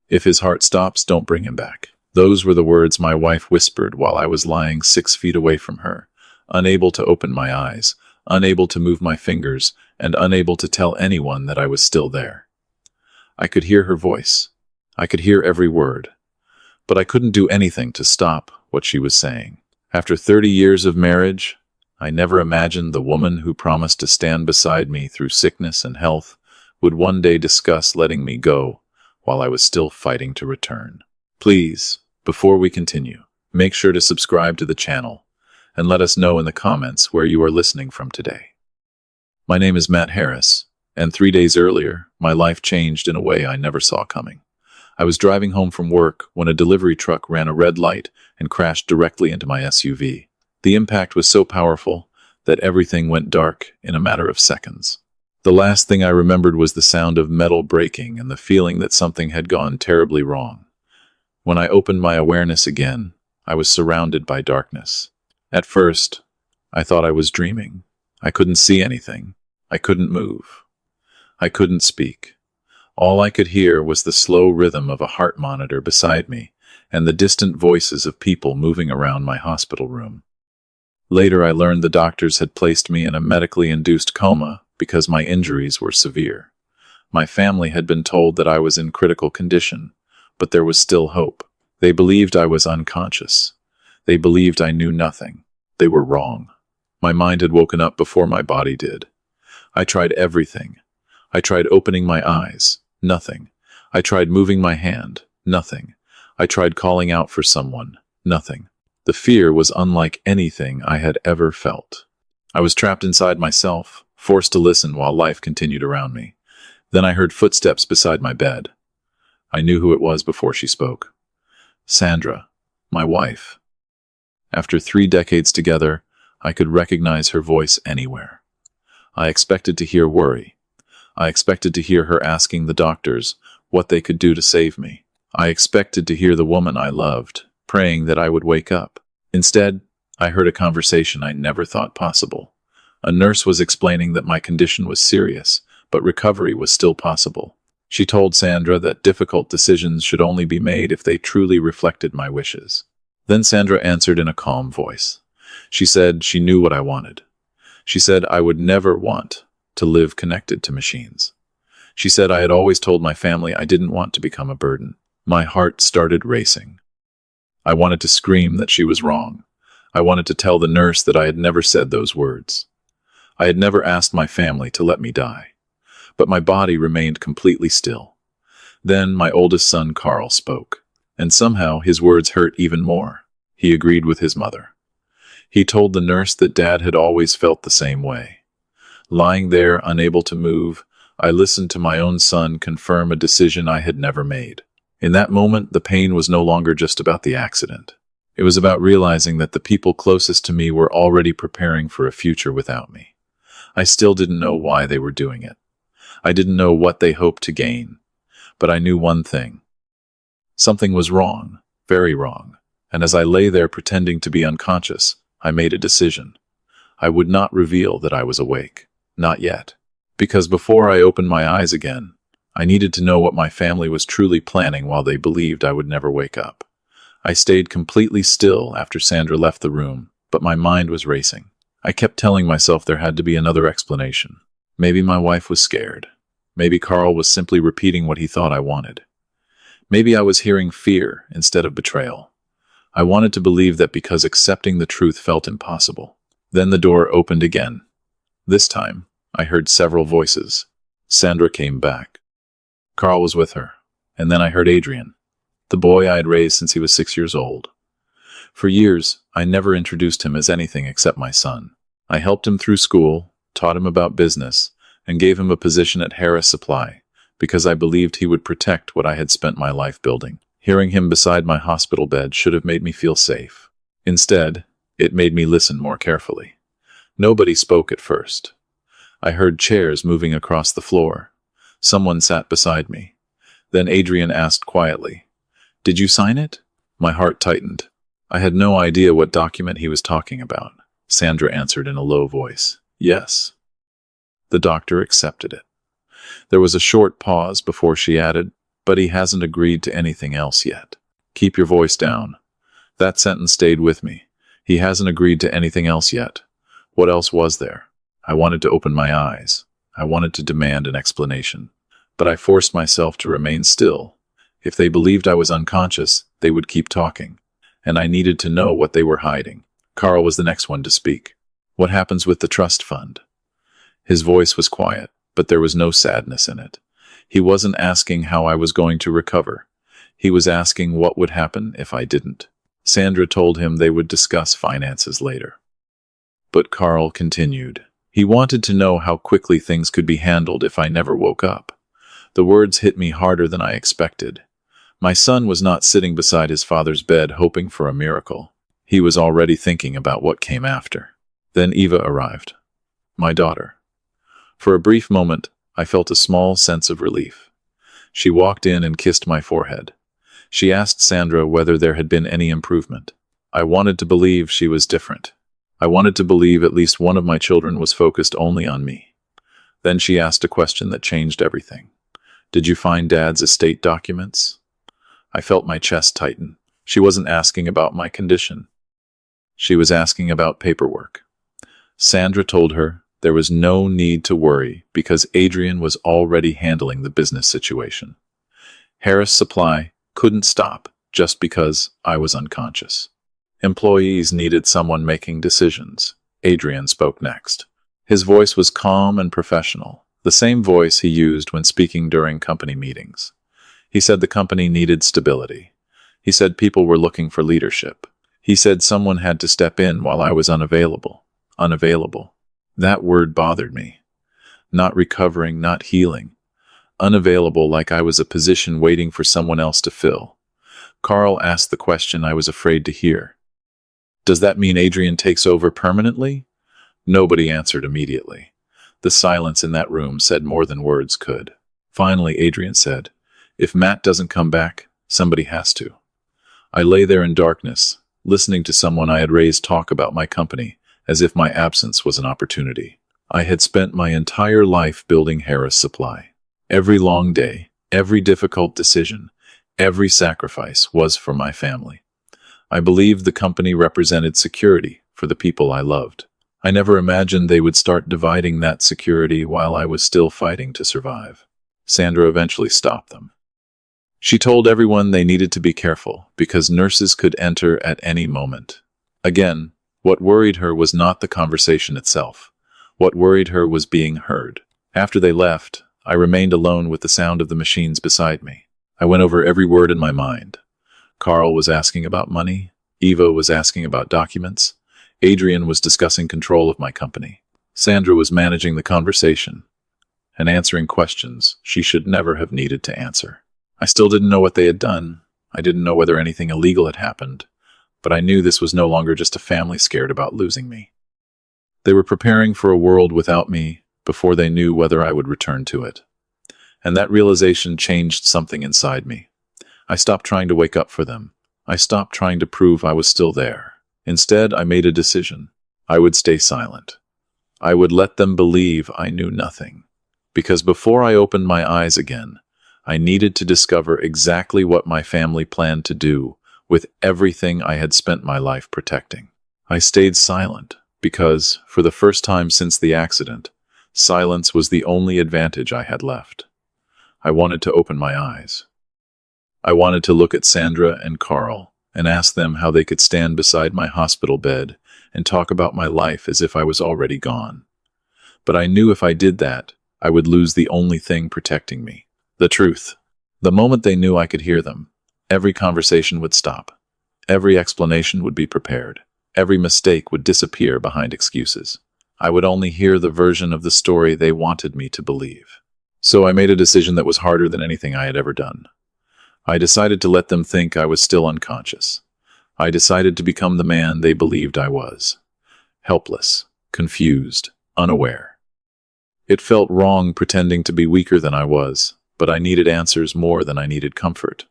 If his heart stops, don't bring him back. Those were the words my wife whispered while I was lying 6 feet away from her, unable to open my eyes, unable to move my fingers, and unable to tell anyone that I was still there. I could hear her voice. I could hear every word. But I couldn't do anything to stop what she was saying. After 30 years of marriage, I never imagined the woman who promised to stand beside me through sickness and health would one day discuss letting me go while I was still fighting to return. Please, before we continue, make sure to subscribe to the channel and let us know in the comments where you are listening from today. My name is Matt Harris, and 3 days earlier, my life changed in a way I never saw coming. I was driving home from work when a delivery truck ran a red light and crashed directly into my SUV. The impact was so powerful that everything went dark in a matter of seconds. The last thing I remembered was the sound of metal breaking and the feeling that something had gone terribly wrong. When I opened my awareness again, I was surrounded by darkness. At first, I thought I was dreaming. I couldn't see anything. I couldn't move. I couldn't speak. All I could hear was the slow rhythm of a heart monitor beside me and the distant voices of people moving around my hospital room. Later, I learned the doctors had placed me in a medically induced coma because my injuries were severe. My family had been told that I was in critical condition, but there was still hope. They believed I was unconscious. They believed I knew nothing. They were wrong. My mind had woken up before my body did. I tried everything. I tried opening my eyes. Nothing. I tried moving my hand. Nothing. I tried calling out for someone. Nothing. The fear was unlike anything I had ever felt. I was trapped inside myself, forced to listen while life continued around me. Then I heard footsteps beside my bed. I knew who it was before she spoke. Sandra, my wife. After 3 decades together, I could recognize her voice anywhere. I expected to hear worry. I expected to hear her asking the doctors what they could do to save me. I expected to hear the woman I loved praying that I would wake up. Instead, I heard a conversation I never thought possible. A nurse was explaining that my condition was serious, but recovery was still possible. She told Sandra that difficult decisions should only be made if they truly reflected my wishes. Then Sandra answered in a calm voice. She said she knew what I wanted. She said I would never want to live connected to machines. She said I had always told my family I didn't want to become a burden. My heart started racing. I wanted to scream that she was wrong. I wanted to tell the nurse that I had never said those words. I had never asked my family to let me die. But my body remained completely still. Then my oldest son, Carl, spoke, and somehow his words hurt even more. He agreed with his mother. He told the nurse that Dad had always felt the same way. Lying there, unable to move, I listened to my own son confirm a decision I had never made. In that moment, the pain was no longer just about the accident. It was about realizing that the people closest to me were already preparing for a future without me. I still didn't know why they were doing it. I didn't know what they hoped to gain. But I knew one thing. Something was wrong, very wrong. And as I lay there pretending to be unconscious, I made a decision. I would not reveal that I was awake. Not yet. Because before I opened my eyes again, I needed to know what my family was truly planning while they believed I would never wake up. I stayed completely still after Sandra left the room, but my mind was racing. I kept telling myself there had to be another explanation. Maybe my wife was scared. Maybe Carl was simply repeating what he thought I wanted. Maybe I was hearing fear instead of betrayal. I wanted to believe that because accepting the truth felt impossible. Then the door opened again. This time, I heard several voices. Sandra came back. Carl was with her, and then I heard Adrian, the boy I had raised since he was 6 years old. For years, I never introduced him as anything except my son. I helped him through school, taught him about business, and gave him a position at Harris Supply, because I believed he would protect what I had spent my life building. Hearing him beside my hospital bed should have made me feel safe. Instead, it made me listen more carefully. Nobody spoke at first. I heard chairs moving across the floor. Someone sat beside me. Then Adrian asked quietly, "Did you sign it?" My heart tightened. I had no idea what document he was talking about. Sandra answered in a low voice, "Yes." The doctor accepted it. There was a short pause before she added, But he hasn't agreed to anything else yet. Keep your voice down. That sentence stayed with me. He hasn't agreed to anything else yet. What else was there? I wanted to open my eyes. I wanted to demand an explanation. But I forced myself to remain still. If they believed I was unconscious, they would keep talking. And I needed to know what they were hiding. Carl was the next one to speak. What happens with the trust fund? His voice was quiet, but there was no sadness in it. He wasn't asking how I was going to recover. He was asking what would happen if I didn't. Sandra told him they would discuss finances later. But Carl continued. He wanted to know how quickly things could be handled if I never woke up. The words hit me harder than I expected. My son was not sitting beside his father's bed hoping for a miracle. He was already thinking about what came after. Then Eva arrived. My daughter. For a brief moment, I felt a small sense of relief. She walked in and kissed my forehead. She asked Sandra whether there had been any improvement. I wanted to believe she was different. I wanted to believe at least one of my children was focused only on me. Then she asked a question that changed everything. Did you find Dad's estate documents? I felt my chest tighten. She wasn't asking about my condition. She was asking about paperwork. Sandra told her there was no need to worry because Adrian was already handling the business situation. Harris Supply couldn't stop just because I was unconscious. Employees needed someone making decisions. Adrian spoke next. His voice was calm and professional, the same voice he used when speaking during company meetings. He said the company needed stability. He said people were looking for leadership. He said someone had to step in while I was unavailable. Unavailable. That word bothered me. Not recovering, not healing. Unavailable, like I was a position waiting for someone else to fill. Carl asked the question I was afraid to hear. Does that mean Adrian takes over permanently? Nobody answered immediately. The silence in that room said more than words could. Finally, Adrian said, if Matt doesn't come back, somebody has to. I lay there in darkness, listening to someone I had raised talk about my company, as if my absence was an opportunity. I had spent my entire life building Harris Supply. Every long day, every difficult decision, every sacrifice was for my family. I believed the company represented security for the people I loved. I never imagined they would start dividing that security while I was still fighting to survive. Sandra eventually stopped them. She told everyone they needed to be careful because nurses could enter at any moment. Again, what worried her was not the conversation itself. What worried her was being heard. After they left, I remained alone with the sound of the machines beside me. I went over every word in my mind. Carl was asking about money. Eva was asking about documents. Adrian was discussing control of my company. Sandra was managing the conversation and answering questions she should never have needed to answer. I still didn't know what they had done. I didn't know whether anything illegal had happened, but I knew this was no longer just a family scared about losing me. They were preparing for a world without me before they knew whether I would return to it. And that realization changed something inside me. I stopped trying to wake up for them. I stopped trying to prove I was still there. Instead, I made a decision. I would stay silent. I would let them believe I knew nothing. Because before I opened my eyes again, I needed to discover exactly what my family planned to do with everything I had spent my life protecting. I stayed silent because, for the first time since the accident, silence was the only advantage I had left. I wanted to open my eyes. I wanted to look at Sandra and Carl and ask them how they could stand beside my hospital bed and talk about my life as if I was already gone. But I knew if I did that, I would lose the only thing protecting me, the truth. The moment they knew I could hear them, every conversation would stop. Every explanation would be prepared. Every mistake would disappear behind excuses. I would only hear the version of the story they wanted me to believe. So I made a decision that was harder than anything I had ever done. I decided to let them think I was still unconscious. I decided to become the man they believed I was. Helpless, confused, unaware. It felt wrong pretending to be weaker than I was, but I needed answers more than I needed comfort.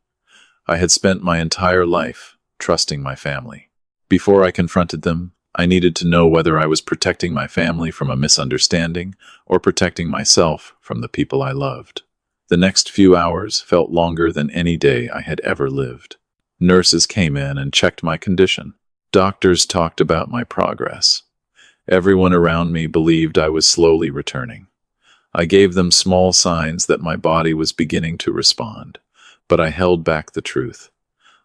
I had spent my entire life trusting my family. Before I confronted them, I needed to know whether I was protecting my family from a misunderstanding or protecting myself from the people I loved. The next few hours felt longer than any day I had ever lived. Nurses came in and checked my condition. Doctors talked about my progress. Everyone around me believed I was slowly returning. I gave them small signs that my body was beginning to respond, but I held back the truth.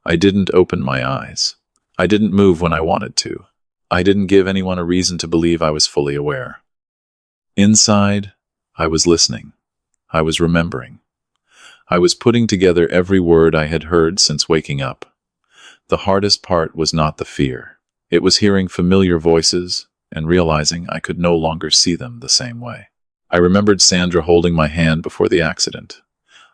I didn't open my eyes. I didn't move when I wanted to. I didn't give anyone a reason to believe I was fully aware. Inside, I was listening. I was remembering. I was putting together every word I had heard since waking up. The hardest part was not the fear. It was hearing familiar voices and realizing I could no longer see them the same way. I remembered Sandra holding my hand before the accident.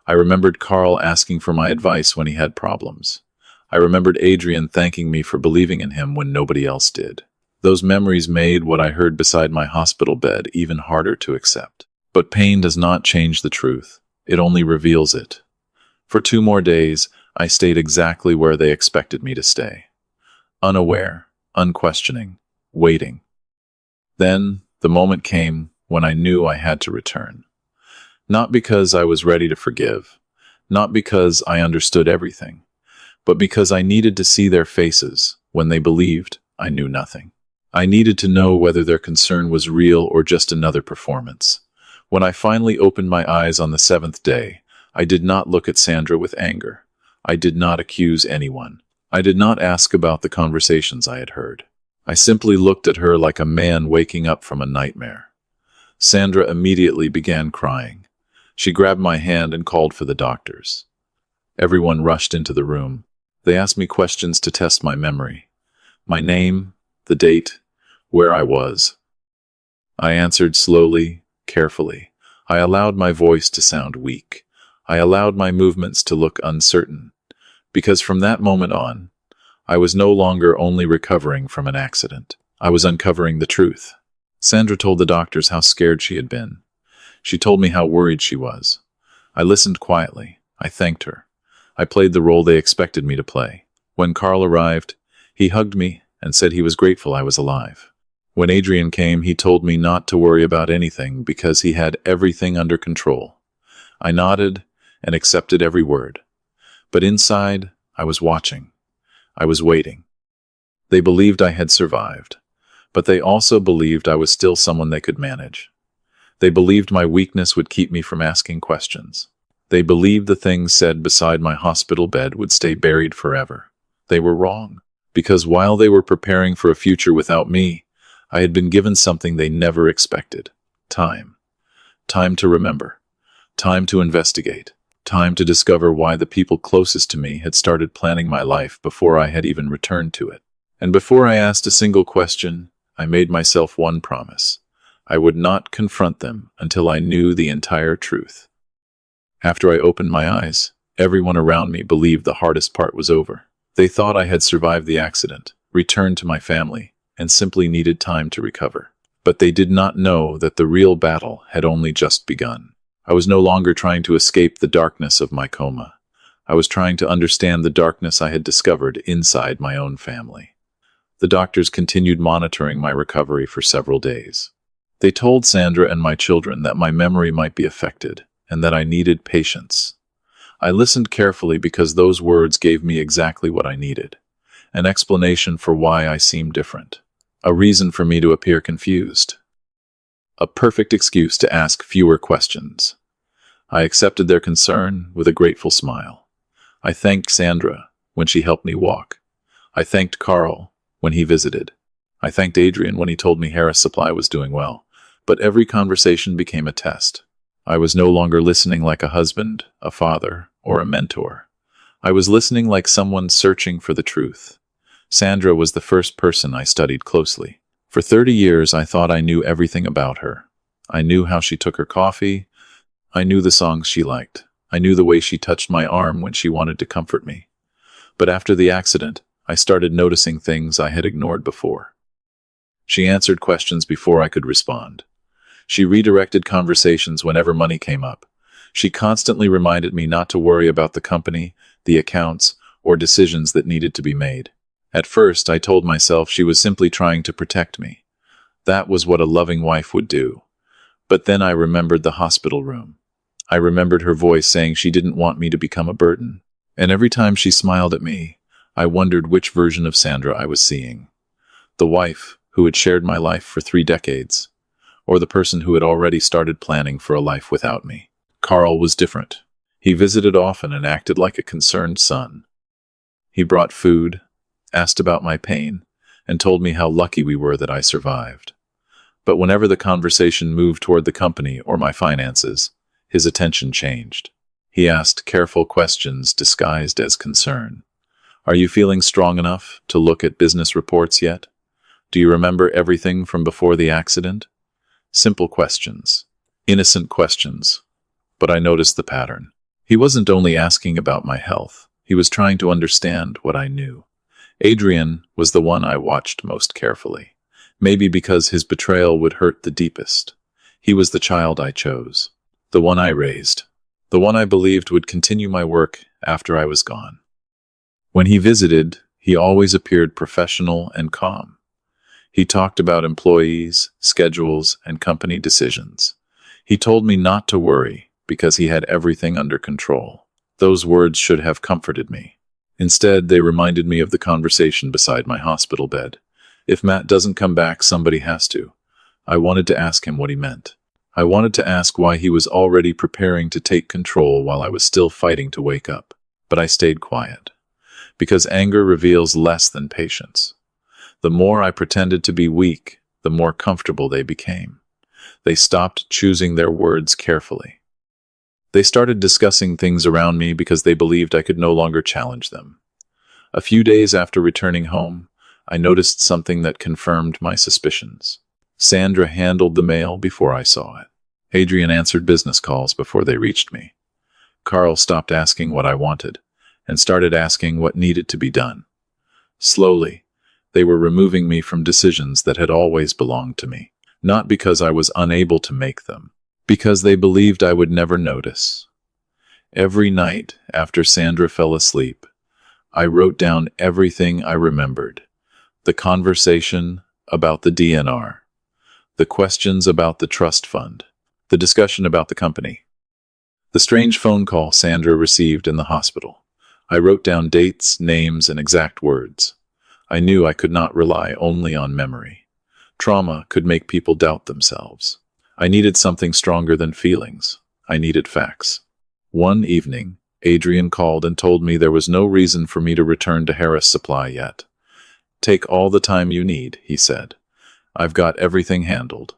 I remembered Carl asking for my advice when he had problems. I remembered Adrian thanking me for believing in him when nobody else did. Those memories made what I heard beside my hospital bed even harder to accept. But pain does not change the truth. It only reveals it. For 2 more days, I stayed exactly where they expected me to stay. Unaware, unquestioning, waiting. Then, the moment came when I knew I had to return. Not because I was ready to forgive, not because I understood everything, but because I needed to see their faces when they believed I knew nothing. I needed to know whether their concern was real or just another performance. When I finally opened my eyes on the 7th day, I did not look at Sandra with anger. I did not accuse anyone. I did not ask about the conversations I had heard. I simply looked at her like a man waking up from a nightmare. Sandra immediately began crying. She grabbed my hand and called for the doctors. Everyone rushed into the room. They asked me questions to test my memory. My name, the date, where I was. I answered slowly, carefully. I allowed my voice to sound weak. I allowed my movements to look uncertain. Because from that moment on, I was no longer only recovering from an accident. I was uncovering the truth. Sandra told the doctors how scared she had been. She told me how worried she was. I listened quietly. I thanked her. I played the role they expected me to play. When Carl arrived, he hugged me and said he was grateful I was alive. When Adrian came, he told me not to worry about anything because he had everything under control. I nodded and accepted every word. But inside, I was watching. I was waiting. They believed I had survived, but they also believed I was still someone they could manage. They believed my weakness would keep me from asking questions. They believed the things said beside my hospital bed would stay buried forever. They were wrong, because while they were preparing for a future without me, I had been given something they never expected. Time. Time to remember. Time to investigate. Time to discover why the people closest to me had started planning my life before I had even returned to it. And before I asked a single question, I made myself one promise. I would not confront them until I knew the entire truth. After I opened my eyes, everyone around me believed the hardest part was over. They thought I had survived the accident, returned to my family, and simply needed time to recover. But they did not know that the real battle had only just begun. I was no longer trying to escape the darkness of my coma. I was trying to understand the darkness I had discovered inside my own family. The doctors continued monitoring my recovery for several days. They told Sandra and my children that my memory might be affected and that I needed patience. I listened carefully because those words gave me exactly what I needed. An explanation for why I seemed different. A reason for me to appear confused. A perfect excuse to ask fewer questions. I accepted their concern with a grateful smile. I thanked Sandra when she helped me walk. I thanked Carl when he visited. I thanked Adrian when he told me Harris Supply was doing well. But every conversation became a test. I was no longer listening like a husband, a father, or a mentor. I was listening like someone searching for the truth. Sandra was the first person I studied closely. For 30 years, I thought I knew everything about her. I knew how she took her coffee. I knew the songs she liked. I knew the way she touched my arm when she wanted to comfort me. But after the accident, I started noticing things I had ignored before. She answered questions before I could respond. She redirected conversations whenever money came up. She constantly reminded me not to worry about the company, the accounts, or decisions that needed to be made. At first, I told myself she was simply trying to protect me. That was what a loving wife would do. But then I remembered the hospital room. I remembered her voice saying she didn't want me to become a burden. And every time she smiled at me, I wondered which version of Sandra I was seeing. The wife who had shared my life for 3 decades, or the person who had already started planning for a life without me. Carl was different. He visited often and acted like a concerned son. He brought food, asked about my pain, and told me how lucky we were that I survived. But whenever the conversation moved toward the company or my finances, his attention changed. He asked careful questions disguised as concern. Are you feeling strong enough to look at business reports yet? Do you remember everything from before the accident? Simple questions. Innocent questions. But I noticed the pattern. He wasn't only asking about my health. He was trying to understand what I knew. Adrian was the one I watched most carefully. Maybe because his betrayal would hurt the deepest. He was the child I chose. The one I raised. The one I believed would continue my work after I was gone. When he visited, he always appeared professional and calm. He talked about employees, schedules, and company decisions. He told me not to worry because he had everything under control. Those words should have comforted me. Instead, they reminded me of the conversation beside my hospital bed. If Matt doesn't come back, somebody has to. I wanted to ask him what he meant. I wanted to ask why he was already preparing to take control while I was still fighting to wake up. But I stayed quiet. Because anger reveals less than patience. The more I pretended to be weak, the more comfortable they became. They stopped choosing their words carefully. They started discussing things around me because they believed I could no longer challenge them. A few days after returning home, I noticed something that confirmed my suspicions. Sandra handled the mail before I saw it. Adrian answered business calls before they reached me. Carl stopped asking what I wanted and started asking what needed to be done. Slowly, they were removing me from decisions that had always belonged to me, not because I was unable to make them, because they believed I would never notice. Every night after Sandra fell asleep, I wrote down everything I remembered. The conversation about the DNR, the questions about the trust fund, the discussion about the company, the strange phone call Sandra received in the hospital. I wrote down dates, names, and exact words. I knew I could not rely only on memory. Trauma could make people doubt themselves. I needed something stronger than feelings. I needed facts. One evening, Adrian called and told me there was no reason for me to return to Harris Supply yet. Take all the time you need, he said. I've got everything handled.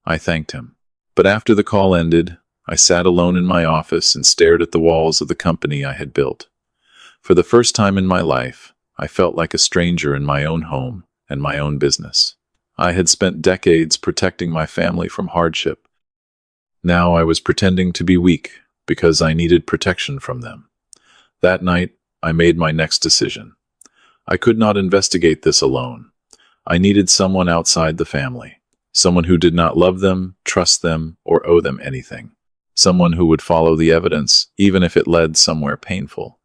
I thanked him. But after the call ended, I sat alone in my office and stared at the walls of the company I had built. For the first time in my life, I felt like a stranger in my own home and my own business. I had spent decades protecting my family from hardship. Now I was pretending to be weak because I needed protection from them. That night, I made my next decision. I could not investigate this alone. I needed someone outside the family, someone who did not love them, trust them, or owe them anything. Someone who would follow the evidence, even if it led somewhere painful.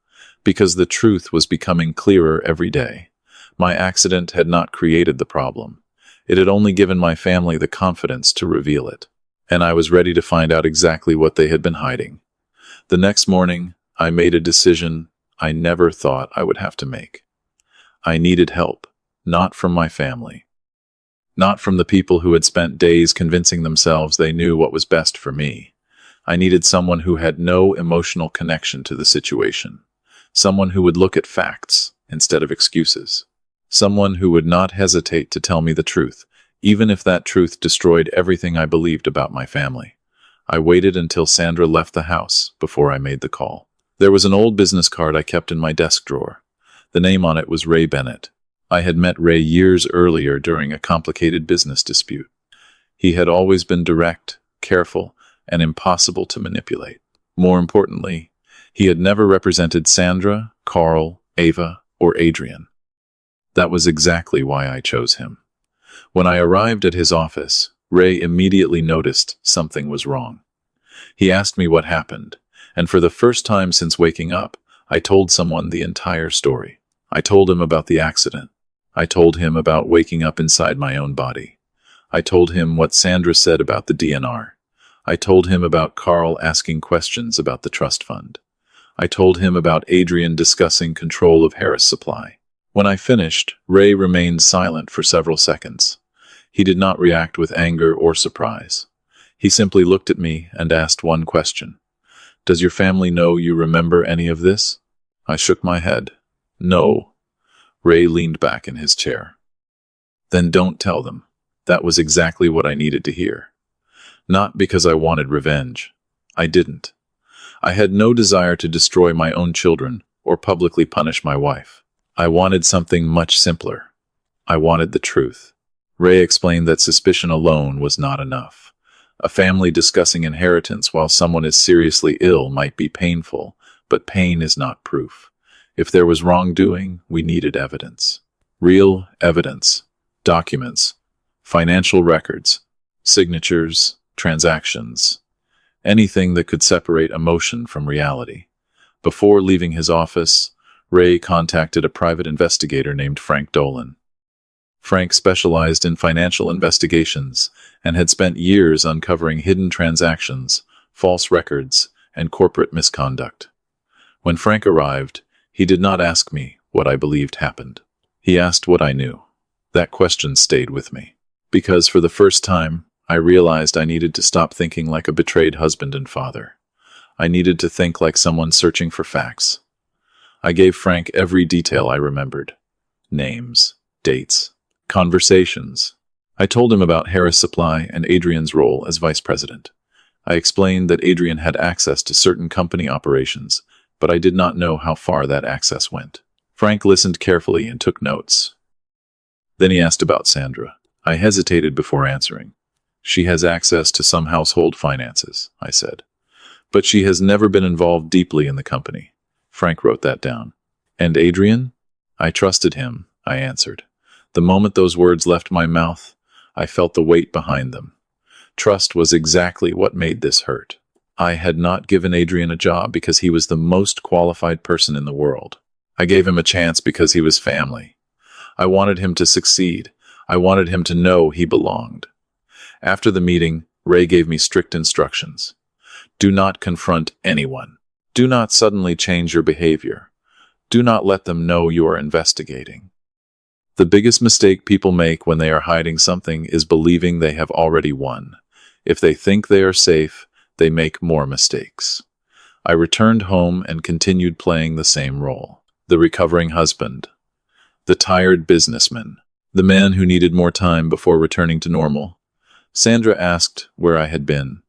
Because the truth was becoming clearer every day. My accident had not created the problem. It had only given my family the confidence to reveal it. And I was ready to find out exactly what they had been hiding. The next morning, I made a decision I never thought I would have to make. I needed help, not from my family. Not from the people who had spent days convincing themselves they knew what was best for me. I needed someone who had no emotional connection to the situation. Someone who would look at facts instead of excuses. Someone who would not hesitate to tell me the truth, even if that truth destroyed everything I believed about my family. I waited until Sandra left the house before I made the call. There was an old business card I kept in my desk drawer. The name on it was Ray Bennett. I had met Ray years earlier during a complicated business dispute. He had always been direct, careful, and impossible to manipulate. More importantly, he had never represented Sandra, Carl, Ava, or Adrian. That was exactly why I chose him. When I arrived at his office, Ray immediately noticed something was wrong. He asked me what happened, and for the first time since waking up, I told someone the entire story. I told him about the accident. I told him about waking up inside my own body. I told him what Sandra said about the DNR. I told him about Carl asking questions about the trust fund. I told him about Adrian discussing control of Harris Supply. When I finished, Ray remained silent for several seconds. He did not react with anger or surprise. He simply looked at me and asked one question. "Does your family know you remember any of this?" I shook my head. "No." Ray leaned back in his chair. "Then don't tell them." That was exactly what I needed to hear. Not because I wanted revenge. I didn't. I had no desire to destroy my own children or publicly punish my wife. I wanted something much simpler. I wanted the truth. Ray explained that suspicion alone was not enough. A family discussing inheritance while someone is seriously ill might be painful, but pain is not proof. If there was wrongdoing, we needed evidence. Real evidence. Documents. Financial records. Signatures. Transactions. Anything that could separate emotion from reality. Before leaving his office, Ray contacted a private investigator named Frank Dolan. Frank specialized in financial investigations and had spent years uncovering hidden transactions, false records, and corporate misconduct. When Frank arrived, he did not ask me what I believed happened. He asked what I knew. That question stayed with me, because for the first time, I realized I needed to stop thinking like a betrayed husband and father. I needed to think like someone searching for facts. I gave Frank every detail I remembered. Names, dates, conversations. I told him about Harris Supply and Adrian's role as vice president. I explained that Adrian had access to certain company operations, but I did not know how far that access went. Frank listened carefully and took notes. Then he asked about Sandra. I hesitated before answering. "She has access to some household finances," I said. "But she has never been involved deeply in the company." Frank wrote that down. "And Adrian?" "I trusted him," I answered. The moment those words left my mouth, I felt the weight behind them. Trust was exactly what made this hurt. I had not given Adrian a job because he was the most qualified person in the world. I gave him a chance because he was family. I wanted him to succeed. I wanted him to know he belonged. After the meeting, Ray gave me strict instructions. Do not confront anyone. Do not suddenly change your behavior. Do not let them know you are investigating. The biggest mistake people make when they are hiding something is believing they have already won. If they think they are safe, they make more mistakes. I returned home and continued playing the same role. The recovering husband. The tired businessman. The man who needed more time before returning to normal. Sandra asked where I had been.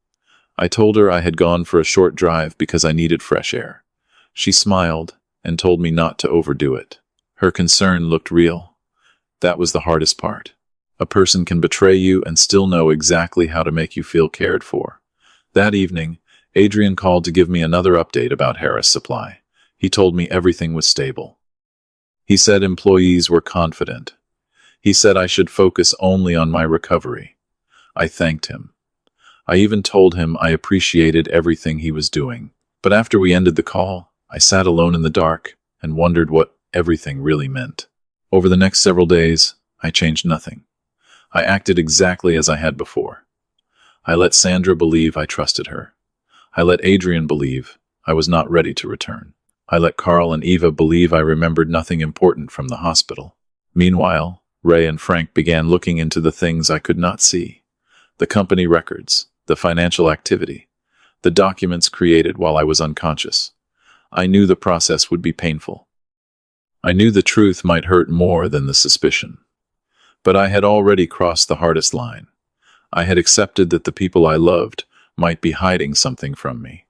I told her I had gone for a short drive because I needed fresh air. She smiled and told me not to overdo it. Her concern looked real. That was the hardest part. A person can betray you and still know exactly how to make you feel cared for. That evening, Adrian called to give me another update about Harris Supply. He told me everything was stable. He said employees were confident. He said I should focus only on my recovery. I thanked him. I even told him I appreciated everything he was doing. But after we ended the call, I sat alone in the dark and wondered what everything really meant. Over the next several days, I changed nothing. I acted exactly as I had before. I let Sandra believe I trusted her. I let Adrian believe I was not ready to return. I let Carl and Eva believe I remembered nothing important from the hospital. Meanwhile, Ray and Frank began looking into the things I could not see. The company records, the financial activity, the documents created while I was unconscious. I knew the process would be painful. I knew the truth might hurt more than the suspicion. But I had already crossed the hardest line. I had accepted that the people I loved might be hiding something from me.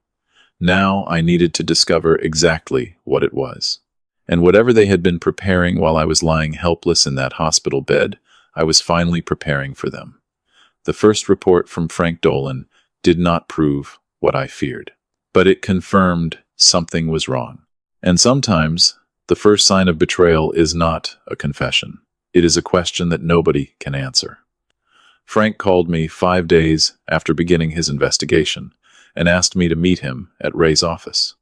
Now I needed to discover exactly what it was. And whatever they had been preparing while I was lying helpless in that hospital bed, I was finally preparing for them. The first report from Frank Dolan did not prove what I feared, but it confirmed something was wrong. And sometimes, the first sign of betrayal is not a confession. It is a question that nobody can answer. Frank called me 5 days after beginning his investigation and asked me to meet him at Ray's office.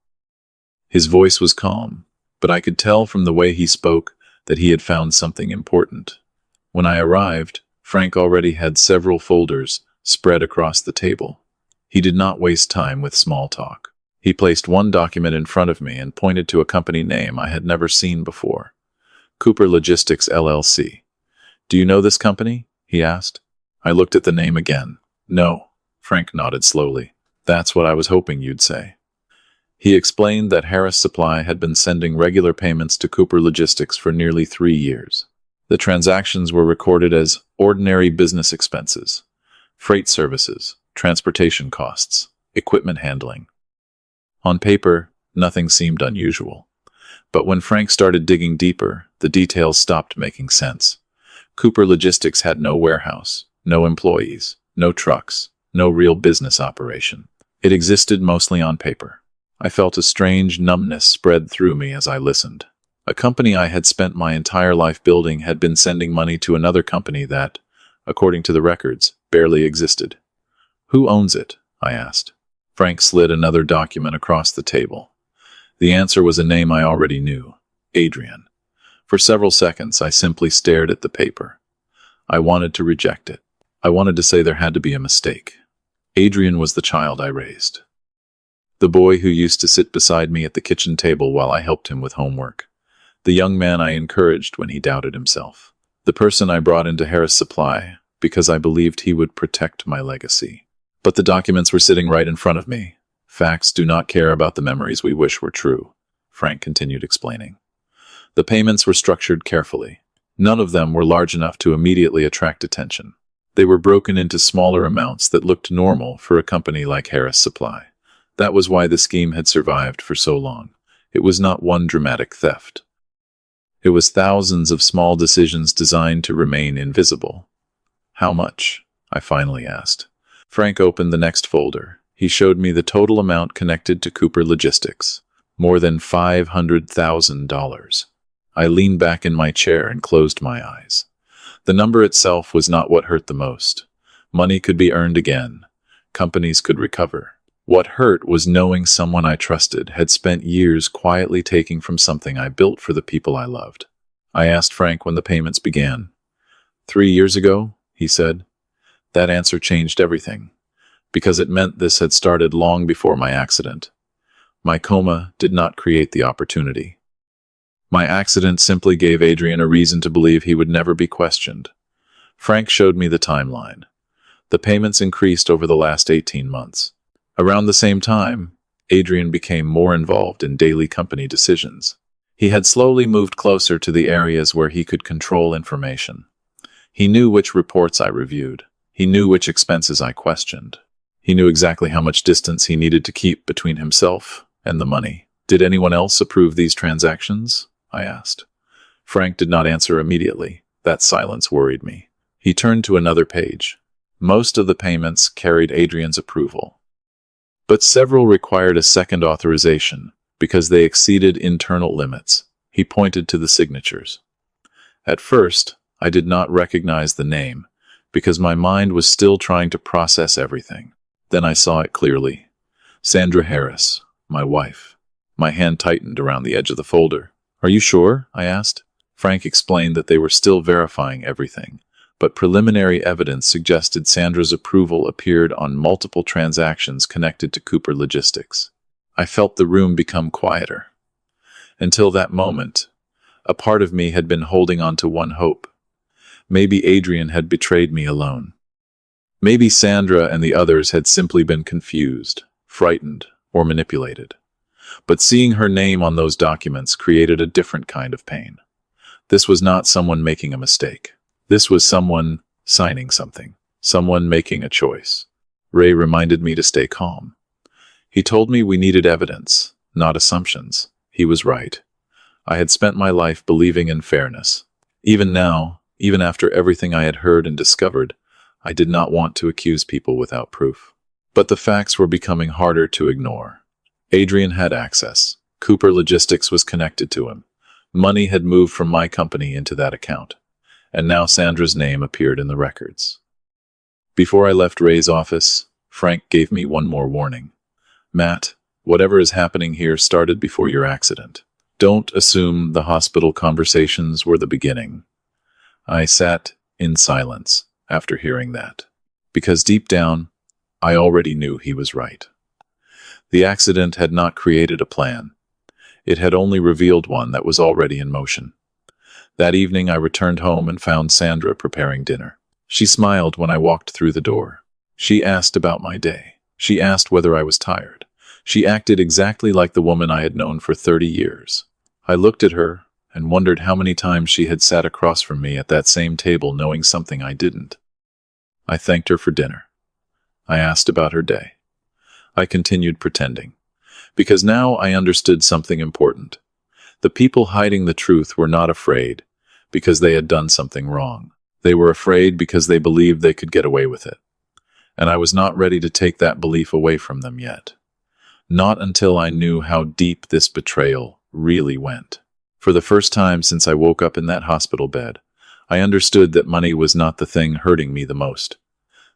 His voice was calm, but I could tell from the way he spoke that he had found something important. When I arrived, Frank already had several folders spread across the table. He did not waste time with small talk. He placed one document in front of me and pointed to a company name I had never seen before. Cooper Logistics, LLC. Do you know this company? He asked. I looked at the name again. No. Frank nodded slowly. That's what I was hoping you'd say. He explained that Harris Supply had been sending regular payments to Cooper Logistics for nearly 3 years. The transactions were recorded as ordinary business expenses, freight services, transportation costs, equipment handling. On paper, nothing seemed unusual. But when Frank started digging deeper, the details stopped making sense. Cooper Logistics had no warehouse, no employees, no trucks, no real business operation. It existed mostly on paper. I felt a strange numbness spread through me as I listened. A company I had spent my entire life building had been sending money to another company that, according to the records, barely existed. Who owns it? I asked. Frank slid another document across the table. The answer was a name I already knew, Adrian. For several seconds, I simply stared at the paper. I wanted to reject it. I wanted to say there had to be a mistake. Adrian was the child I raised. The boy who used to sit beside me at the kitchen table while I helped him with homework. The young man I encouraged when he doubted himself. The person I brought into Harris Supply because I believed he would protect my legacy. But the documents were sitting right in front of me. Facts do not care about the memories we wish were true, Frank continued explaining. The payments were structured carefully. None of them were large enough to immediately attract attention. They were broken into smaller amounts that looked normal for a company like Harris Supply. That was why the scheme had survived for so long. It was not one dramatic theft. It was thousands of small decisions designed to remain invisible. How much? I finally asked. Frank opened the next folder. He showed me the total amount connected to Cooper Logistics. More than $500,000. I leaned back in my chair and closed my eyes. The number itself was not what hurt the most. Money could be earned again. Companies could recover. What hurt was knowing someone I trusted had spent years quietly taking from something I built for the people I loved. I asked Frank when the payments began. 3 years ago, he said. That answer changed everything, because it meant this had started long before my accident. My coma did not create the opportunity. My accident simply gave Adrian a reason to believe he would never be questioned. Frank showed me the timeline. The payments increased over the last 18 months. Around the same time, Adrian became more involved in daily company decisions. He had slowly moved closer to the areas where he could control information. He knew which reports I reviewed. He knew which expenses I questioned. He knew exactly how much distance he needed to keep between himself and the money. Did anyone else approve these transactions? I asked. Frank did not answer immediately. That silence worried me. He turned to another page. Most of the payments carried Adrian's approval, but several required a second authorization because they exceeded internal limits. He pointed to the signatures. At first, I did not recognize the name because my mind was still trying to process everything. Then I saw it clearly. Sandra Harris, my wife. My hand tightened around the edge of the folder. Are you sure? I asked. Frank explained that they were still verifying everything, but preliminary evidence suggested Sandra's approval appeared on multiple transactions connected to Cooper Logistics. I felt the room become quieter. Until that moment, a part of me had been holding on to one hope. Maybe Adrian had betrayed me alone. Maybe Sandra and the others had simply been confused, frightened, or manipulated. But seeing her name on those documents created a different kind of pain. This was not someone making a mistake. This was someone signing something, someone making a choice. Ray reminded me to stay calm. He told me we needed evidence, not assumptions. He was right. I had spent my life believing in fairness. Even now, even after everything I had heard and discovered, I did not want to accuse people without proof. But the facts were becoming harder to ignore. Adrian had access. Cooper Logistics was connected to him. Money had moved from my company into that account. And now Sandra's name appeared in the records. Before I left Ray's office, Frank gave me one more warning. Matt, whatever is happening here started before your accident. Don't assume the hospital conversations were the beginning. I sat in silence after hearing that, because deep down, I already knew he was right. The accident had not created a plan. It had only revealed one that was already in motion. That evening I returned home and found Sandra preparing dinner. She smiled when I walked through the door. She asked about my day. She asked whether I was tired. She acted exactly like the woman I had known for 30 years. I looked at her and wondered how many times she had sat across from me at that same table knowing something I didn't. I thanked her for dinner. I asked about her day. I continued pretending, because now I understood something important. The people hiding the truth were not afraid because they had done something wrong. They were afraid because they believed they could get away with it. And I was not ready to take that belief away from them yet. Not until I knew how deep this betrayal really went. For the first time since I woke up in that hospital bed, I understood that money was not the thing hurting me the most.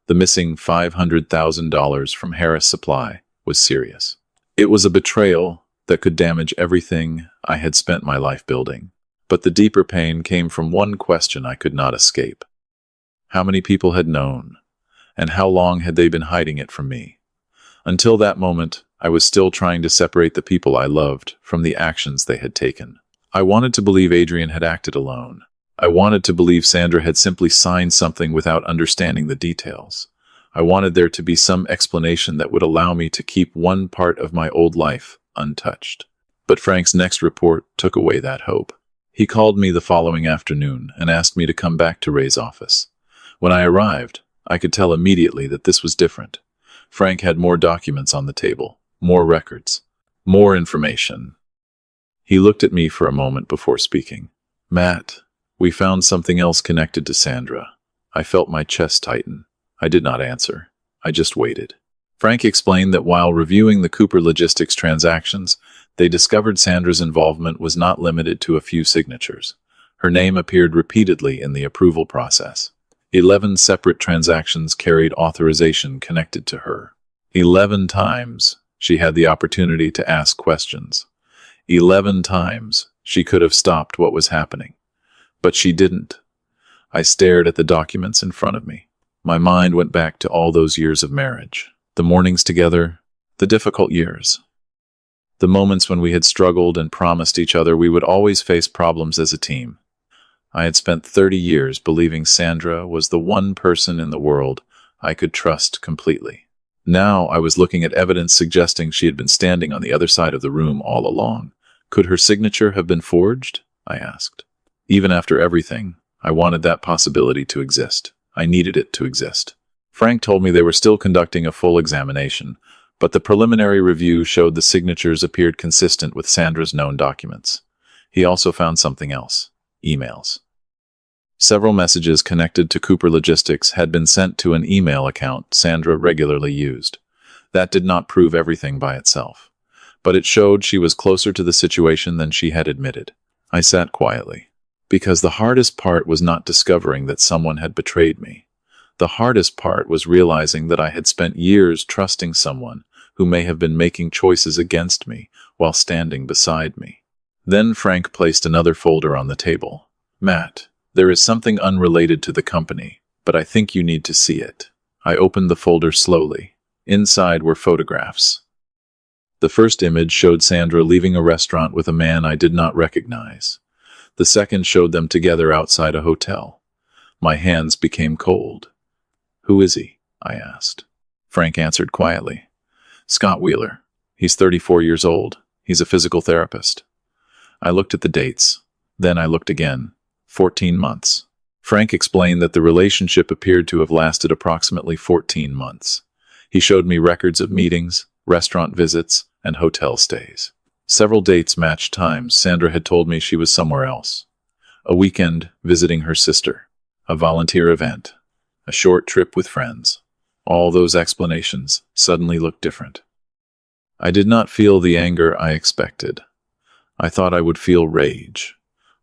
The missing $500,000 from Harris Supply was serious. It was a betrayal that could damage everything I had spent my life building. But the deeper pain came from one question I could not escape. How many people had known, and how long had they been hiding it from me? Until that moment, I was still trying to separate the people I loved from the actions they had taken. I wanted to believe Adrian had acted alone. I wanted to believe Sandra had simply signed something without understanding the details. I wanted there to be some explanation that would allow me to keep one part of my old life untouched. But Frank's next report took away that hope. He called me the following afternoon and asked me to come back to Ray's office. When I arrived, I could tell immediately that this was different. Frank had more documents on the table, more records, more information. He looked at me for a moment before speaking. Matt, we found something else connected to Sandra. I felt my chest tighten. I did not answer. I just waited. Frank explained that while reviewing the Cooper Logistics transactions, they discovered Sandra's involvement was not limited to a few signatures. Her name appeared repeatedly in the approval process. 11 separate transactions carried authorization connected to her. 11 times she had the opportunity to ask questions. 11 times she could have stopped what was happening. But she didn't. I stared at the documents in front of me. My mind went back to all those years of marriage. The mornings together, the difficult years. The moments when we had struggled and promised each other we would always face problems as a team. I had spent 30 years believing Sandra was the one person in the world I could trust completely. Now I was looking at evidence suggesting she had been standing on the other side of the room all along. Could her signature have been forged? I asked. Even after everything, I wanted that possibility to exist. I needed it to exist. Frank told me they were still conducting a full examination, but the preliminary review showed the signatures appeared consistent with Sandra's known documents. He also found something else: emails. Several messages connected to Cooper Logistics had been sent to an email account Sandra regularly used. That did not prove everything by itself, but it showed she was closer to the situation than she had admitted. I sat quietly, because the hardest part was not discovering that someone had betrayed me. The hardest part was realizing that I had spent years trusting someone who may have been making choices against me while standing beside me. Then Frank placed another folder on the table. Matt, there is something unrelated to the company, but I think you need to see it. I opened the folder slowly. Inside were photographs. The first image showed Sandra leaving a restaurant with a man I did not recognize. The second showed them together outside a hotel. My hands became cold. Who is he? I asked. Frank answered quietly. Scott Wheeler. He's 34 years old. He's a physical therapist. I looked at the dates. Then I looked again. 14 months. Frank explained that the relationship appeared to have lasted approximately 14 months. He showed me records of meetings, restaurant visits, and hotel stays. Several dates matched times Sandra had told me she was somewhere else. A weekend visiting her sister. A volunteer event. A short trip with friends. All those explanations suddenly looked different. I did not feel the anger I expected. I thought I would feel rage.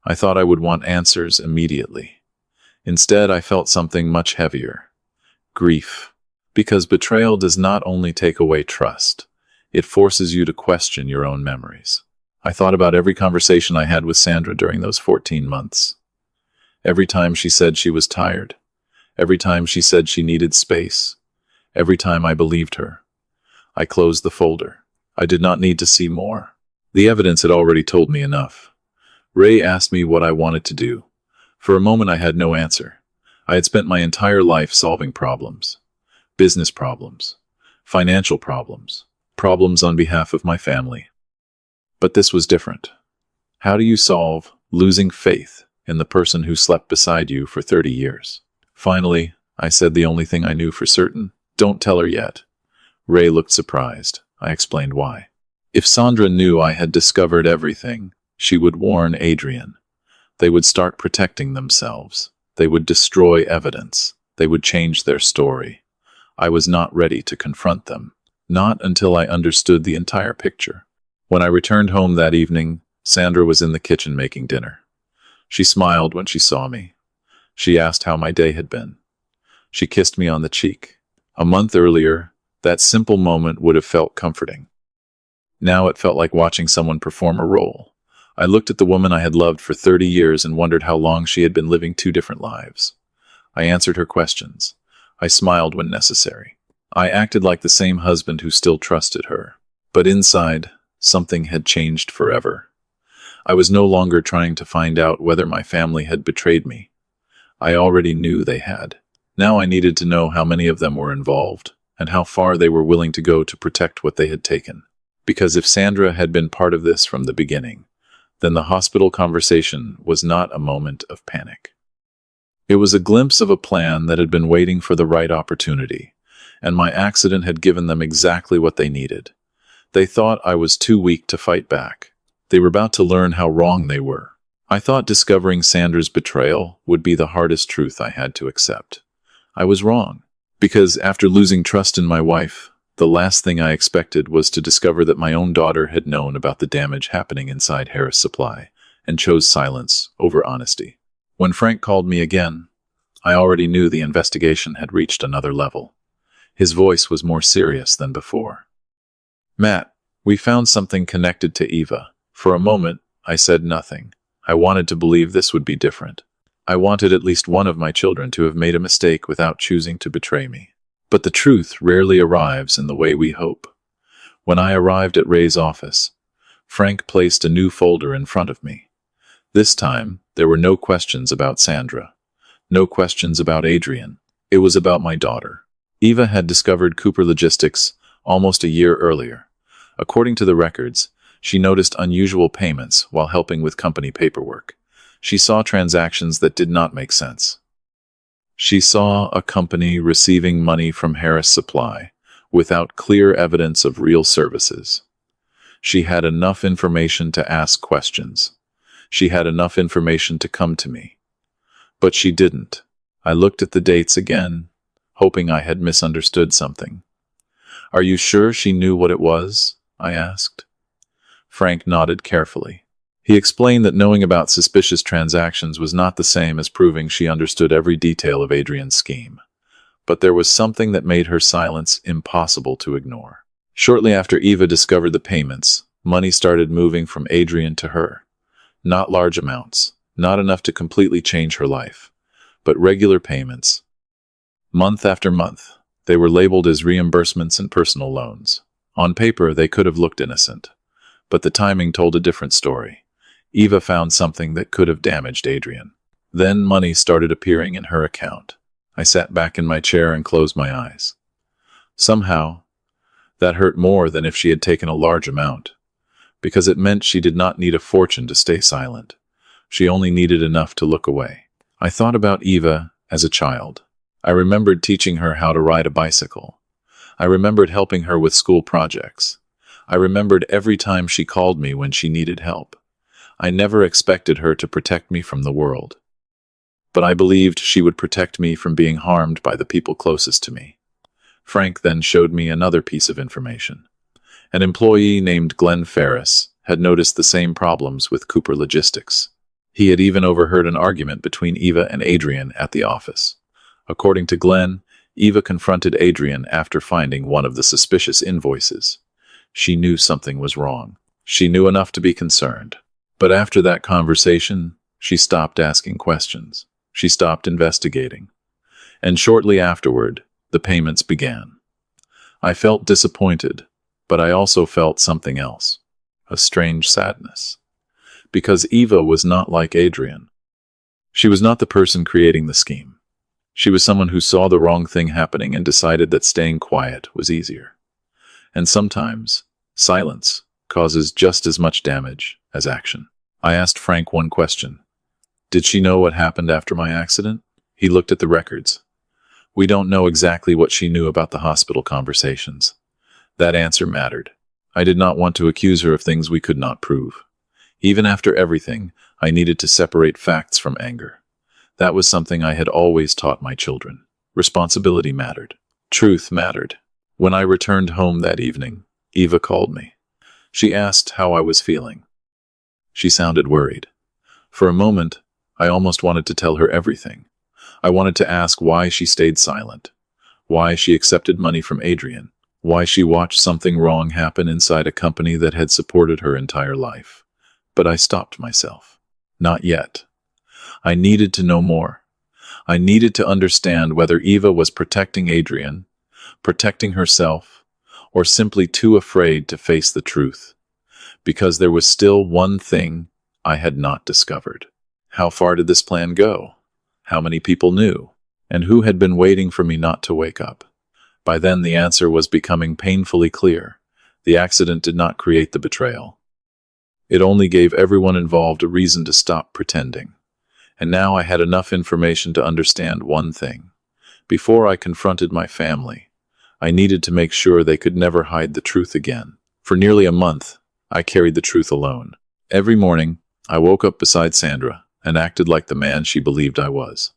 I thought I would want answers immediately. Instead, I felt something much heavier. Grief. Because betrayal does not only take away trust, it forces you to question your own memories. I thought about every conversation I had with Sandra during those 14 months. Every time she said she was tired. Every time she said she needed space. Every time I believed her. I closed the folder. I did not need to see more. The evidence had already told me enough. Ray asked me what I wanted to do. For a moment I had no answer. I had spent my entire life solving problems. Business problems. Financial problems. Problems on behalf of my family. But this was different. How do you solve losing faith in the person who slept beside you for 30 years? Finally, I said the only thing I knew for certain. Don't tell her yet. Ray looked surprised. I explained why. If Sandra knew I had discovered everything, she would warn Adrian. They would start protecting themselves. They would destroy evidence. They would change their story. I was not ready to confront them. Not until I understood the entire picture. When I returned home that evening, Sandra was in the kitchen making dinner. She smiled when she saw me. She asked how my day had been. She kissed me on the cheek. A month earlier, that simple moment would have felt comforting. Now it felt like watching someone perform a role. I looked at the woman I had loved for 30 years and wondered how long she had been living two different lives. I answered her questions. I smiled when necessary. I acted like the same husband who still trusted her. But inside, something had changed forever. I was no longer trying to find out whether my family had betrayed me. I already knew they had. Now I needed to know how many of them were involved, and how far they were willing to go to protect what they had taken. Because if Sandra had been part of this from the beginning, then the hospital conversation was not a moment of panic. It was a glimpse of a plan that had been waiting for the right opportunity, and my accident had given them exactly what they needed. They thought I was too weak to fight back. They were about to learn how wrong they were. I thought discovering Sandra's betrayal would be the hardest truth I had to accept. I was wrong, because after losing trust in my wife, the last thing I expected was to discover that my own daughter had known about the damage happening inside Harris Supply and chose silence over honesty. When Frank called me again, I already knew the investigation had reached another level. His voice was more serious than before. "Matt, we found something connected to Eva." For a moment, I said nothing. I wanted to believe this would be different. I wanted at least one of my children to have made a mistake without choosing to betray me. But the truth rarely arrives in the way we hope. When I arrived at Ray's office, Frank placed a new folder in front of me. This time, there were no questions about Sandra. No questions about Adrian. It was about my daughter. Eva had discovered Cooper Logistics almost a year earlier. According to the records, she noticed unusual payments while helping with company paperwork. She saw transactions that did not make sense. She saw a company receiving money from Harris Supply without clear evidence of real services. She had enough information to ask questions. She had enough information to come to me. But she didn't. I looked at the dates again, hoping I had misunderstood something. "Are you sure she knew what it was?" I asked. Frank nodded carefully. He explained that knowing about suspicious transactions was not the same as proving she understood every detail of Adrian's scheme. But there was something that made her silence impossible to ignore. Shortly after Eva discovered the payments, money started moving from Adrian to her. Not large amounts, not enough to completely change her life, but regular payments. Month after month, they were labeled as reimbursements and personal loans. On paper, they could have looked innocent. But the timing told a different story. Eva found something that could have damaged Adrian. Then money started appearing in her account. I sat back in my chair and closed my eyes. Somehow, that hurt more than if she had taken a large amount, because it meant she did not need a fortune to stay silent. She only needed enough to look away. I thought about Eva as a child. I remembered teaching her how to ride a bicycle. I remembered helping her with school projects. I remembered every time she called me when she needed help. I never expected her to protect me from the world. But I believed she would protect me from being harmed by the people closest to me. Frank then showed me another piece of information. An employee named Glenn Ferris had noticed the same problems with Cooper Logistics. He had even overheard an argument between Eva and Adrian at the office. According to Glenn, Eva confronted Adrian after finding one of the suspicious invoices. She knew something was wrong. She knew enough to be concerned. But after that conversation, she stopped asking questions. She stopped investigating. And shortly afterward, the payments began. I felt disappointed, but I also felt something else, a strange sadness. Because Eva was not like Adrian. She was not the person creating the scheme. She was someone who saw the wrong thing happening and decided that staying quiet was easier. And sometimes, silence causes just as much damage as action. I asked Frank one question. Did she know what happened after my accident? He looked at the records. We don't know exactly what she knew about the hospital conversations. That answer mattered. I did not want to accuse her of things we could not prove. Even after everything, I needed to separate facts from anger. That was something I had always taught my children. Responsibility mattered. Truth mattered. When I returned home that evening, Eva called me. She asked how I was feeling. She sounded worried. For a moment, I almost wanted to tell her everything. I wanted to ask why she stayed silent, why she accepted money from Adrian, why she watched something wrong happen inside a company that had supported her entire life. But I stopped myself. Not yet. I needed to know more. I needed to understand whether Eva was protecting Adrian, protecting herself, or simply too afraid to face the truth. Because there was still one thing I had not discovered. How far did this plan go? How many people knew? And who had been waiting for me not to wake up? By then the answer was becoming painfully clear. The accident did not create the betrayal. It only gave everyone involved a reason to stop pretending. And now I had enough information to understand one thing. Before I confronted my family, I needed to make sure they could never hide the truth again. For nearly a month, I carried the truth alone. Every morning, I woke up beside Sandra and acted like the man she believed I was.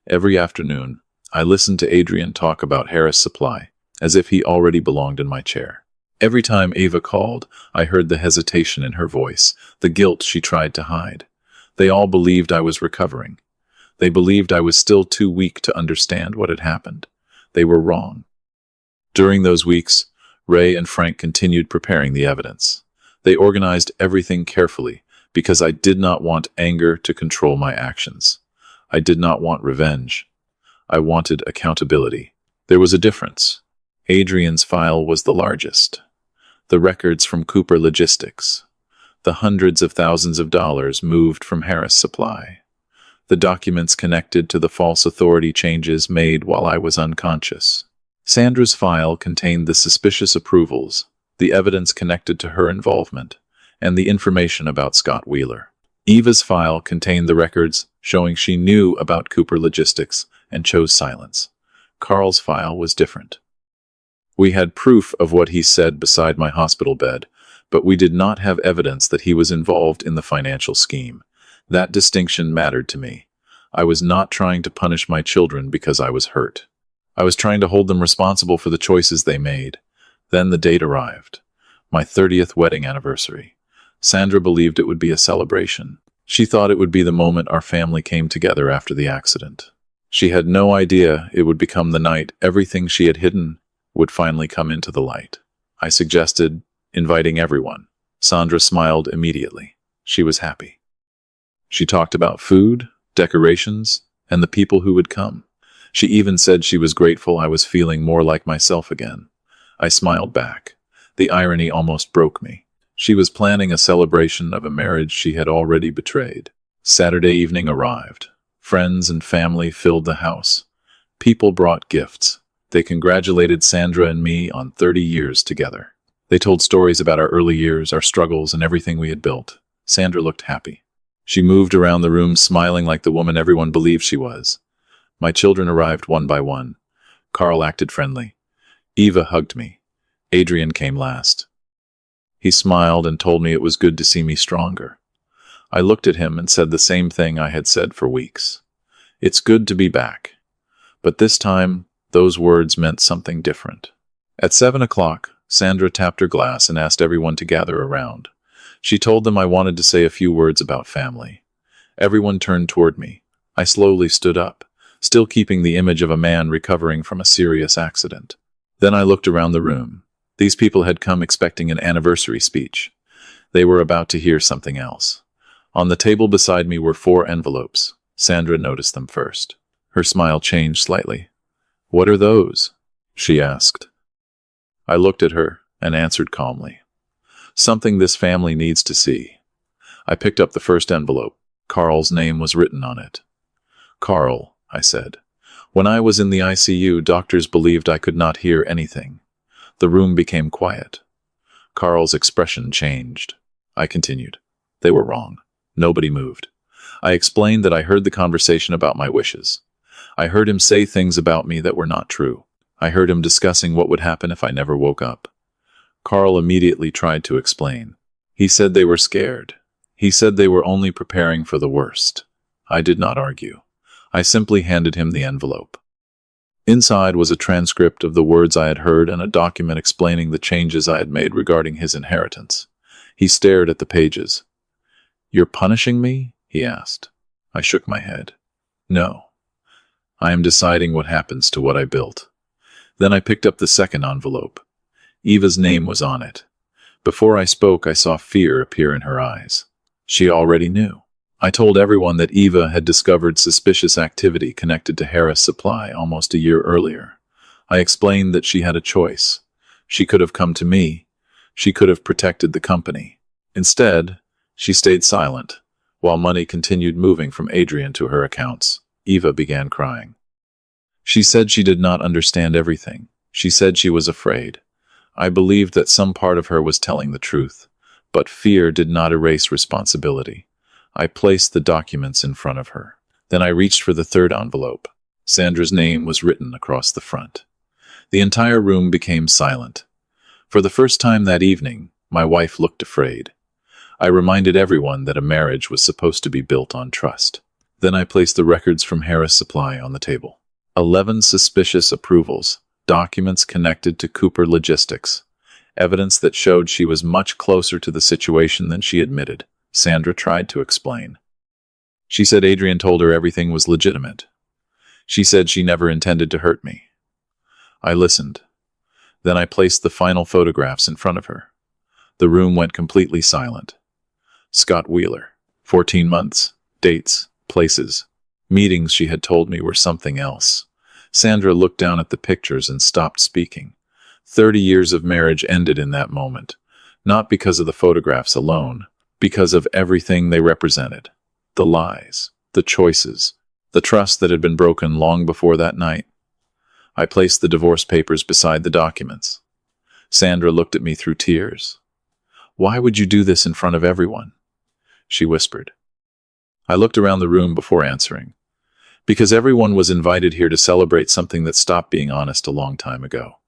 Every afternoon, I listened to Adrian talk about Harris Supply, as if he already belonged in my chair. Every time Eva called, I heard the hesitation in her voice, the guilt she tried to hide. They all believed I was recovering. They believed I was still too weak to understand what had happened. They were wrong. During those weeks, Ray and Frank continued preparing the evidence. They organized everything carefully because I did not want anger to control my actions. I did not want revenge. I wanted accountability. There was a difference. Adrian's file was the largest. The records from Cooper Logistics. The hundreds of thousands of dollars moved from Harris Supply. The documents connected to the false authority changes made while I was unconscious. Sandra's file contained the suspicious approvals, the evidence connected to her involvement, and the information about Scott Wheeler. Eva's file contained the records showing she knew about Cooper Logistics and chose silence. Carl's file was different. We had proof of what he said beside my hospital bed, but we did not have evidence that he was involved in the financial scheme. That distinction mattered to me. I was not trying to punish my children because I was hurt. I was trying to hold them responsible for the choices they made. Then the date arrived. My 30th wedding anniversary. Sandra believed it would be a celebration. She thought it would be the moment our family came together after the accident. She had no idea it would become the night everything she had hidden would finally come into the light. I suggested inviting everyone. Sandra smiled immediately. She was happy. She talked about food, decorations, and the people who would come. She even said she was grateful I was feeling more like myself again. I smiled back. The irony almost broke me. She was planning a celebration of a marriage she had already betrayed. Saturday evening arrived. Friends and family filled the house. People brought gifts. They congratulated Sandra and me on 30 years together. They told stories about our early years, our struggles, and everything we had built. Sandra looked happy. She moved around the room smiling like the woman everyone believed she was. My children arrived one by one. Carl acted friendly. Eva hugged me. Adrian came last. He smiled and told me it was good to see me stronger. I looked at him and said the same thing I had said for weeks. It's good to be back. But this time, those words meant something different. At 7 o'clock, Sandra tapped her glass and asked everyone to gather around. She told them I wanted to say a few words about family. Everyone turned toward me. I slowly stood up, still keeping the image of a man recovering from a serious accident. Then I looked around the room. These people had come expecting an anniversary speech. They were about to hear something else. On the table beside me were 4 envelopes. Sandra noticed them first. Her smile changed slightly. "What are those?" she asked. I looked at her and answered calmly. Something this family needs to see. I picked up the first envelope. Carl's name was written on it. Carl, I said. When I was in the ICU, doctors believed I could not hear anything. The room became quiet. Carl's expression changed. I continued. They were wrong. Nobody moved. I explained that I heard the conversation about my wishes. I heard him say things about me that were not true. I heard him discussing what would happen if I never woke up. Carl immediately tried to explain. He said they were scared. He said they were only preparing for the worst. I did not argue. I simply handed him the envelope. Inside was a transcript of the words I had heard and a document explaining the changes I had made regarding his inheritance. He stared at the pages. "You're punishing me?" he asked. I shook my head. "No. I am deciding what happens to what I built." Then I picked up the second envelope. Eva's name was on it. Before I spoke, I saw fear appear in her eyes. She already knew. I told everyone that Eva had discovered suspicious activity connected to Harris Supply almost a year earlier. I explained that she had a choice. She could have come to me. She could have protected the company. Instead, she stayed silent, while money continued moving from Adrian to her accounts. Eva began crying. She said she did not understand everything. She said she was afraid. I believed that some part of her was telling the truth, but fear did not erase responsibility. I placed the documents in front of her. Then I reached for the third envelope. Sandra's name was written across the front. The entire room became silent. For the first time that evening, my wife looked afraid. I reminded everyone that a marriage was supposed to be built on trust. Then I placed the records from Harris Supply on the table. 11 suspicious approvals, documents connected to Cooper Logistics, evidence that showed she was much closer to the situation than she admitted. Sandra tried to explain. She said Adrian told her everything was legitimate. She said she never intended to hurt me. I listened. Then I placed the final photographs in front of her. The room went completely silent. Scott Wheeler. 14 months. Dates. Places. Meetings she had told me were something else. Sandra looked down at the pictures and stopped speaking. 30 years of marriage ended in that moment. Not because of the photographs alone, because of everything they represented. The lies, the choices, the trust that had been broken long before that night. I placed the divorce papers beside the documents. Sandra looked at me through tears. "Why would you do this in front of everyone?" she whispered. I looked around the room before answering. Because everyone was invited here to celebrate something that stopped being honest a long time ago.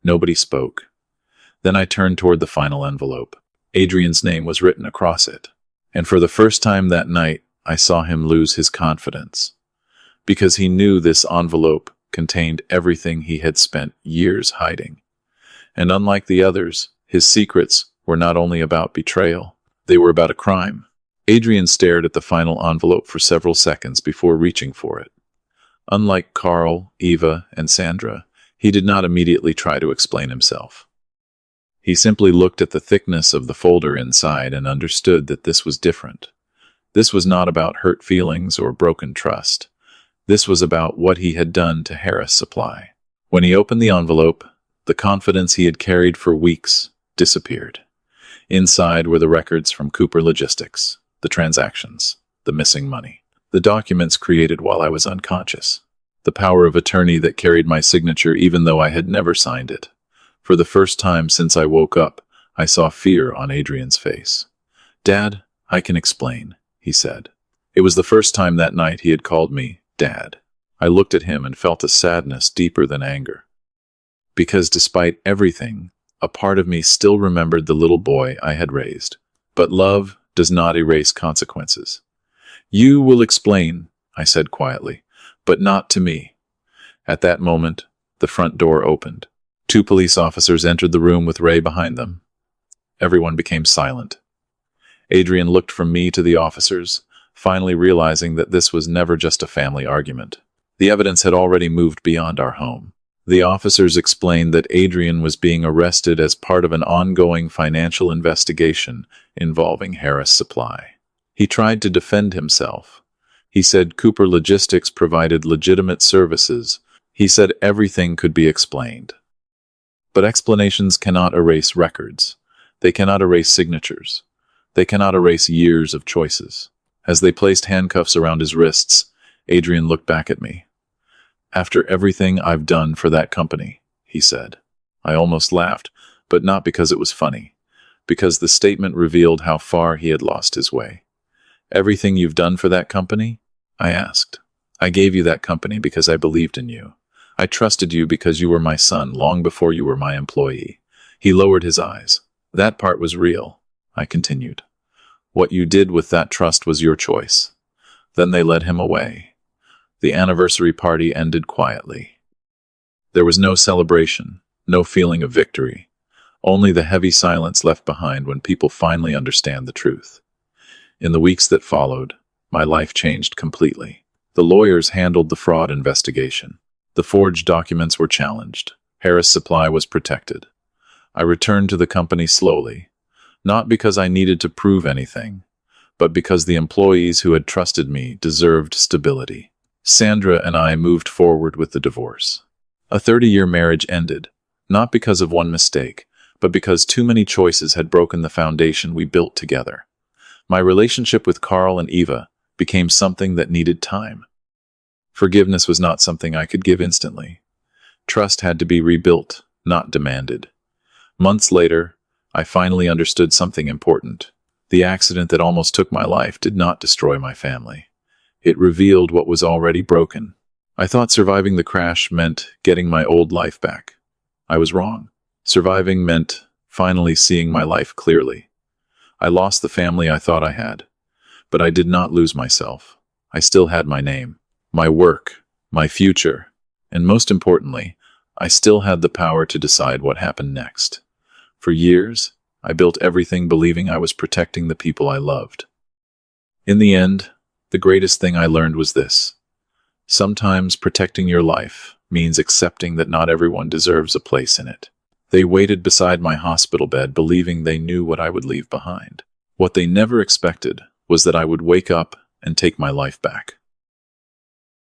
Nobody spoke. Then I turned toward the final envelope. Adrian's name was written across it. And for the first time that night, I saw him lose his confidence. Because he knew this envelope contained everything he had spent years hiding. And unlike the others, his secrets were not only about betrayal, they were about a crime. Adrian stared at the final envelope for several seconds before reaching for it. Unlike Carl, Eva, and Sandra, he did not immediately try to explain himself. He simply looked at the thickness of the folder inside and understood that this was different. This was not about hurt feelings or broken trust. This was about what he had done to Harris Supply. When he opened the envelope, the confidence he had carried for weeks disappeared. Inside were the records from Cooper Logistics, the transactions, the missing money, the documents created while I was unconscious, the power of attorney that carried my signature even though I had never signed it. For the first time since I woke up, I saw fear on Adrian's face. "Dad, I can explain," he said. It was the first time that night he had called me Dad. I looked at him and felt a sadness deeper than anger. Because despite everything, a part of me still remembered the little boy I had raised. But love does not erase consequences. "You will explain," I said quietly, "but not to me." At that moment, the front door opened. 2 police officers entered the room with Ray behind them. Everyone became silent. Adrian looked from me to the officers, finally realizing that this was never just a family argument. The evidence had already moved beyond our home. The officers explained that Adrian was being arrested as part of an ongoing financial investigation involving Harris Supply. He tried to defend himself. He said Cooper Logistics provided legitimate services. He said everything could be explained. But explanations cannot erase records. They cannot erase signatures. They cannot erase years of choices. As they placed handcuffs around his wrists, Adrian looked back at me. "After everything I've done for that company," he said. I almost laughed, but not because it was funny, because the statement revealed how far he had lost his way. "Everything you've done for that company?" I asked. "I gave you that company because I believed in you. I trusted you because you were my son long before you were my employee." He lowered his eyes. "That part was real," I continued. "What you did with that trust was your choice." Then they led him away. The anniversary party ended quietly. There was no celebration, no feeling of victory, only the heavy silence left behind when people finally understand the truth. In the weeks that followed, my life changed completely. The lawyers handled the fraud investigation. The forged documents were challenged. Harris Supply was protected. I returned to the company slowly, not because I needed to prove anything, but because the employees who had trusted me deserved stability. Sandra and I moved forward with the divorce. A 30-year marriage ended, not because of one mistake, but because too many choices had broken the foundation we built together. My relationship with Carl and Eva became something that needed time. Forgiveness was not something I could give instantly. Trust had to be rebuilt, not demanded. Months later, I finally understood something important. The accident that almost took my life did not destroy my family. It revealed what was already broken. I thought surviving the crash meant getting my old life back. I was wrong. Surviving meant finally seeing my life clearly. I lost the family I thought I had, but I did not lose myself. I still had my name, my work, my future, and most importantly, I still had the power to decide what happened next. For years, I built everything believing I was protecting the people I loved. In the end, the greatest thing I learned was this. Sometimes protecting your life means accepting that not everyone deserves a place in it. They waited beside my hospital bed believing they knew what I would leave behind. What they never expected was that I would wake up and take my life back.